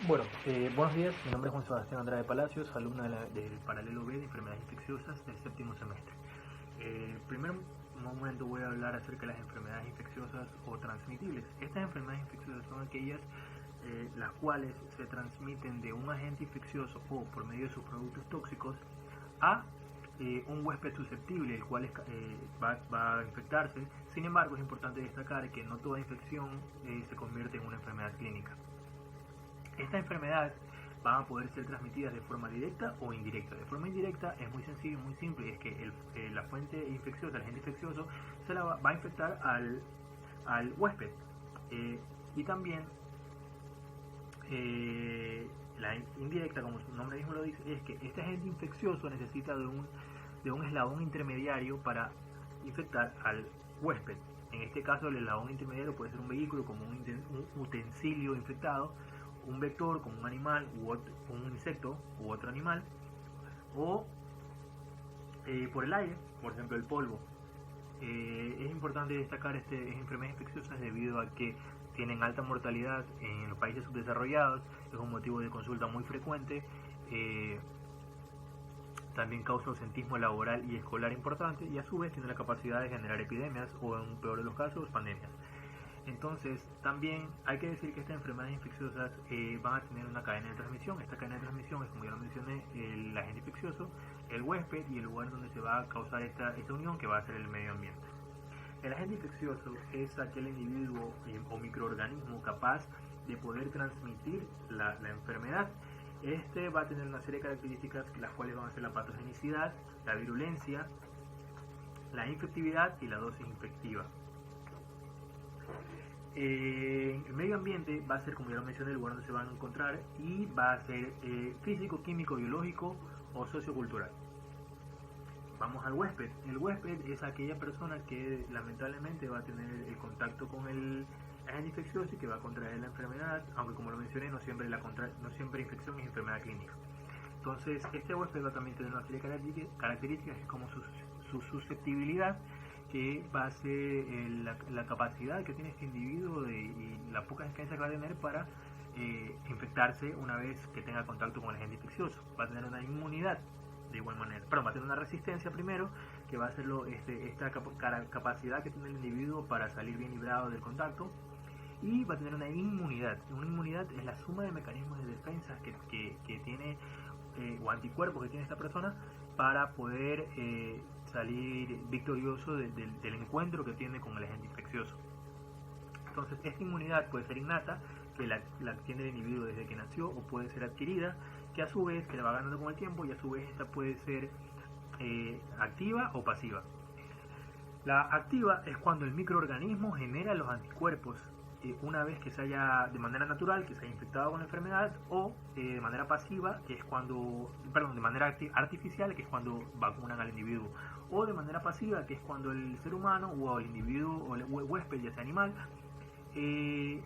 Buenos días, mi nombre es Juan Sebastián Andrade Palacios, alumno del Paralelo B de Enfermedades Infecciosas del séptimo semestre. Primer momento voy a hablar acerca de las enfermedades infecciosas o transmitibles. Estas enfermedades infecciosas son aquellas las cuales se transmiten de un agente infeccioso o por medio de sus productos tóxicos a un huésped susceptible, el cual va a infectarse. Sin embargo, es importante destacar que no toda infección se convierte en una enfermedad clínica. Estas enfermedades van a poder ser transmitidas de forma directa o indirecta. De forma indirecta es muy sencillo y muy simple, y es que la fuente infecciosa, el agente infeccioso, se la va a infectar al huésped. Y también la indirecta, como su nombre mismo lo dice, es que este agente infeccioso necesita de un eslabón intermediario para infectar al huésped. En este caso, el eslabón intermediario puede ser un vehículo como un utensilio infectado, un vector como un animal un insecto u otro animal, o por el aire, por ejemplo el polvo. Es importante destacar estas enfermedades infecciosas debido a que tienen alta mortalidad en los países subdesarrollados, es un motivo de consulta muy frecuente, también causa ausentismo laboral y escolar importante, y a su vez tiene la capacidad de generar epidemias o, en peor de los casos, pandemias. Entonces, también hay que decir que estas enfermedades infecciosas van a tener una cadena de transmisión. Esta cadena de transmisión es, como ya lo mencioné, el agente infeccioso, el huésped y el lugar donde se va a causar esta unión, que va a ser el medio ambiente. El agente infeccioso es aquel individuo o microorganismo capaz de poder transmitir la enfermedad. Este va a tener una serie de características, las cuales van a ser la patogenicidad, la virulencia, la infectividad y la dosis infectiva. El medio ambiente va a ser, como ya lo mencioné, el lugar donde se van a encontrar, y va a ser físico, químico, biológico o sociocultural. Vamos al huésped. El huésped es aquella persona que lamentablemente va a tener el contacto con el agente infeccioso y que va a contraer la enfermedad, aunque, como lo mencioné, no siempre infección es enfermedad clínica. Entonces, este huésped va a también tener una serie de características como su susceptibilidad, que va a ser la capacidad que tiene este individuo y la poca defensa que va a tener para infectarse una vez que tenga contacto con el agente infeccioso. Va a tener una inmunidad de igual manera, pero va a tener una resistencia primero, que va a ser esta capacidad que tiene el individuo para salir bien librado del contacto, y va a tener una inmunidad. Una inmunidad es la suma de mecanismos de defensa que tiene o anticuerpos que tiene esta persona para poder salir victorioso del encuentro que tiene con el agente infeccioso. Entonces, esta inmunidad puede ser innata, que la tiene el individuo desde que nació, o puede ser adquirida, que a su vez que la va ganando con el tiempo, y a su vez esta puede ser activa o pasiva. La activa es cuando el microorganismo genera los anticuerpos una vez que se haya, de manera natural, que se haya infectado con la enfermedad, o de manera pasiva, que es de manera artificial, que es cuando vacunan al individuo, o de manera pasiva, que es cuando el ser humano o el individuo o el huésped, ya sea animal, le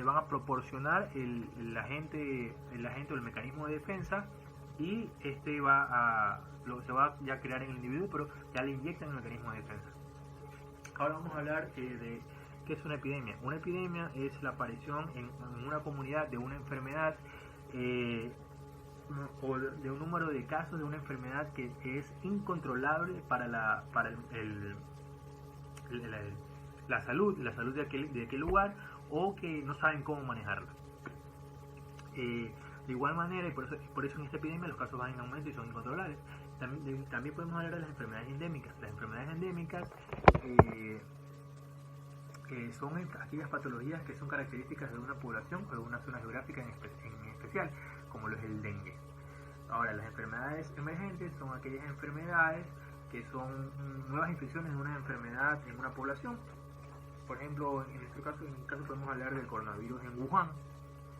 van a proporcionar el agente o el mecanismo de defensa, y este se va ya a crear en el individuo, pero ya le inyectan el mecanismo de defensa. Ahora vamos a hablar de ¿qué es una epidemia? Una epidemia es la aparición en una comunidad de una enfermedad o de un número de casos de una enfermedad que es incontrolable para la salud de aquel lugar, o que no saben cómo manejarla. De igual manera, y por eso en esta epidemia los casos van en aumento y son incontrolables. También podemos hablar de las enfermedades endémicas. Las enfermedades endémicas son aquellas patologías que son características de una población o de una zona geográfica en especial, como lo es el dengue. Ahora, las enfermedades emergentes son aquellas enfermedades que son nuevas infecciones de una enfermedad en una población. Por ejemplo, en este caso podemos hablar del coronavirus en Wuhan.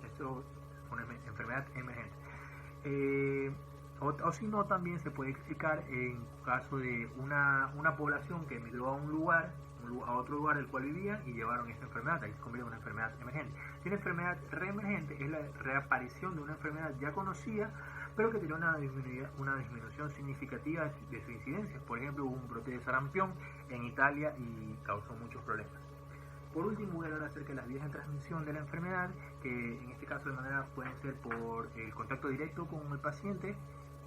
Esto es una enfermedad emergente. O si no, también se puede explicar en caso de una población que emigró a otro lugar del cual vivían y llevaron esta enfermedad. Ahí se convierte en una enfermedad emergente. Y una enfermedad reemergente es la reaparición de una enfermedad ya conocida, pero que tiene una disminución significativa de su incidencia. Por ejemplo, hubo un brote de sarampión en Italia y causó muchos problemas. Por último, voy a hablar acerca de las vías de transmisión de la enfermedad, que en este caso de manera pueden ser por el contacto directo con el paciente,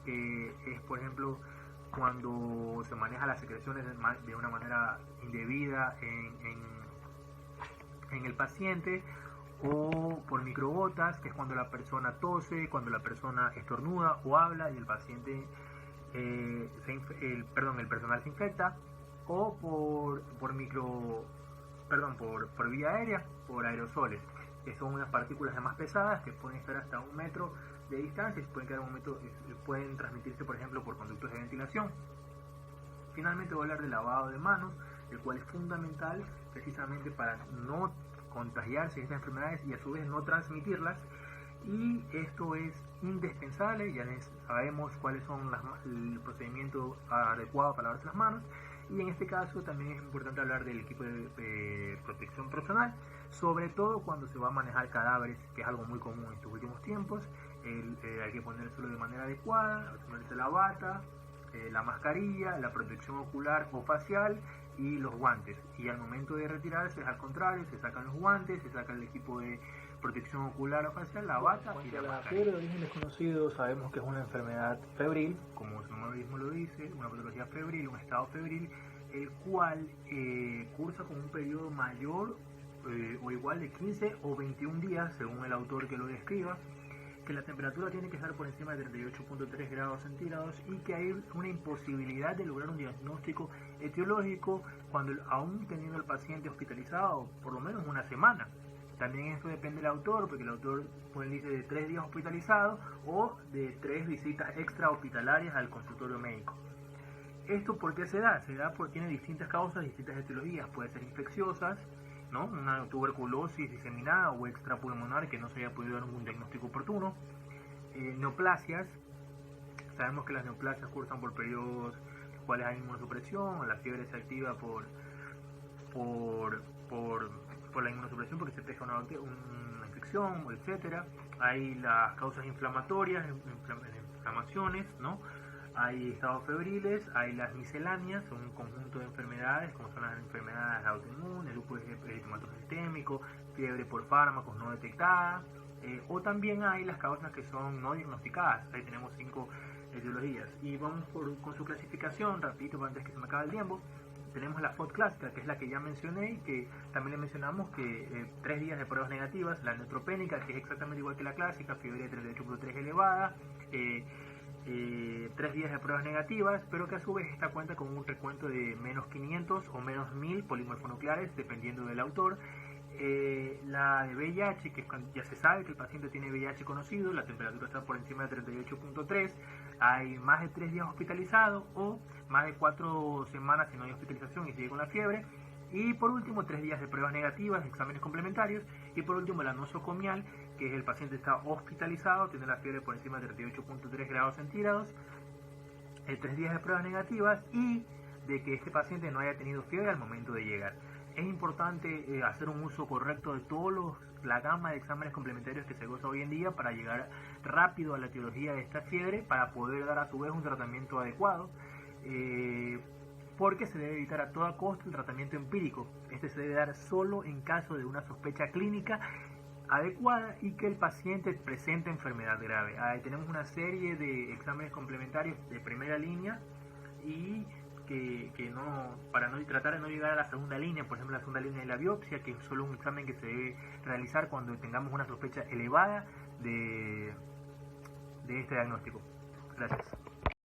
que es por ejemplo cuando se maneja las secreciones de una manera indebida en el paciente, o por microgotas, que es cuando la persona tose, cuando la persona estornuda o habla y el paciente, el personal se infecta, o por vía aérea, por aerosoles, que son unas partículas más pesadas que pueden estar hasta 1 metro de distancia y pueden transmitirse, por ejemplo, por conductos de ventilación. Finalmente voy a hablar del lavado de manos, el cual es fundamental precisamente para no contagiarse de estas enfermedades y a su vez no transmitirlas, y esto es indispensable. Ya sabemos cuáles son el procedimiento adecuado para lavarse las manos, y en este caso también es importante hablar del equipo de protección personal, sobre todo cuando se va a manejar cadáveres, que es algo muy común en estos últimos tiempos. Hay que ponérselo de manera adecuada, ponerse la bata, la mascarilla, la protección ocular o facial y los guantes, y al momento de retirarse es al contrario, se sacan los guantes, se saca el equipo de protección ocular o facial, la bata y la mascarilla. La fiebre de origen desconocido sabemos que es una enfermedad febril, como su nombre mismo lo dice, una patología febril, un estado febril, el cual cursa con un periodo mayor o igual de 15 o 21 días, según el autor que lo describa, que la temperatura tiene que estar por encima de 38.3 grados centígrados y que hay una imposibilidad de lograr un diagnóstico etiológico cuando aún teniendo el paciente hospitalizado por lo menos una semana. También esto depende del autor, porque el autor dice de 3 días hospitalizado o de 3 visitas extra hospitalarias al consultorio médico. ¿Esto por qué se da? Se da porque tiene distintas causas, distintas etiologías. Puede ser infecciosas, ¿no? Una tuberculosis diseminada o extrapulmonar que no se haya podido dar un diagnóstico oportuno. Neoplasias. Sabemos que las neoplasias cursan por periodos en los cuales hay inmunosupresión, la fiebre se activa por la inmunosupresión porque se pesca una infección, etcétera. Hay las causas inflamatorias, inflamaciones, ¿no? Hay estados febriles, hay las misceláneas, son un conjunto de enfermedades como son las enfermedades autoinmunes, lupus eritematoso sistémico, fiebre por fármacos no detectada, o también hay las causas que son no diagnosticadas. Ahí tenemos 5 etiologías y vamos con su clasificación rapidito antes que se me acabe el tiempo. Tenemos la FOD clásica, que es la que ya mencioné y que también le mencionamos que 3 días de pruebas negativas, la neutropénica, que es exactamente igual que la clásica, fiebre de 38.3 elevada, 3 días de pruebas negativas, pero que a su vez esta cuenta con un recuento de menos 500 o menos 1000 polimorfonucleares dependiendo del autor. La de VIH, que ya se sabe que el paciente tiene VIH conocido, la temperatura está por encima de 38.3, hay más de 3 días hospitalizado o más de 4 semanas si no hay hospitalización y sigue con la fiebre. Y por último, 3 días de pruebas negativas, exámenes complementarios. Y por último, la nosocomial, que es el paciente está hospitalizado, tiene la fiebre por encima de 38.3 grados centígrados, 3 días de pruebas negativas y de que este paciente no haya tenido fiebre al momento de llegar. Es importante hacer un uso correcto de la gama de exámenes complementarios que se goza hoy en día para llegar rápido a la etiología de esta fiebre, para poder dar a su vez un tratamiento adecuado. Porque se debe evitar a toda costa el tratamiento empírico. Este se debe dar solo en caso de una sospecha clínica adecuada y que el paciente presente enfermedad grave. Ahí tenemos una serie de exámenes complementarios de primera línea y para tratar de no llegar a la segunda línea, por ejemplo la segunda línea de la biopsia, que es solo un examen que se debe realizar cuando tengamos una sospecha elevada de este diagnóstico. Gracias.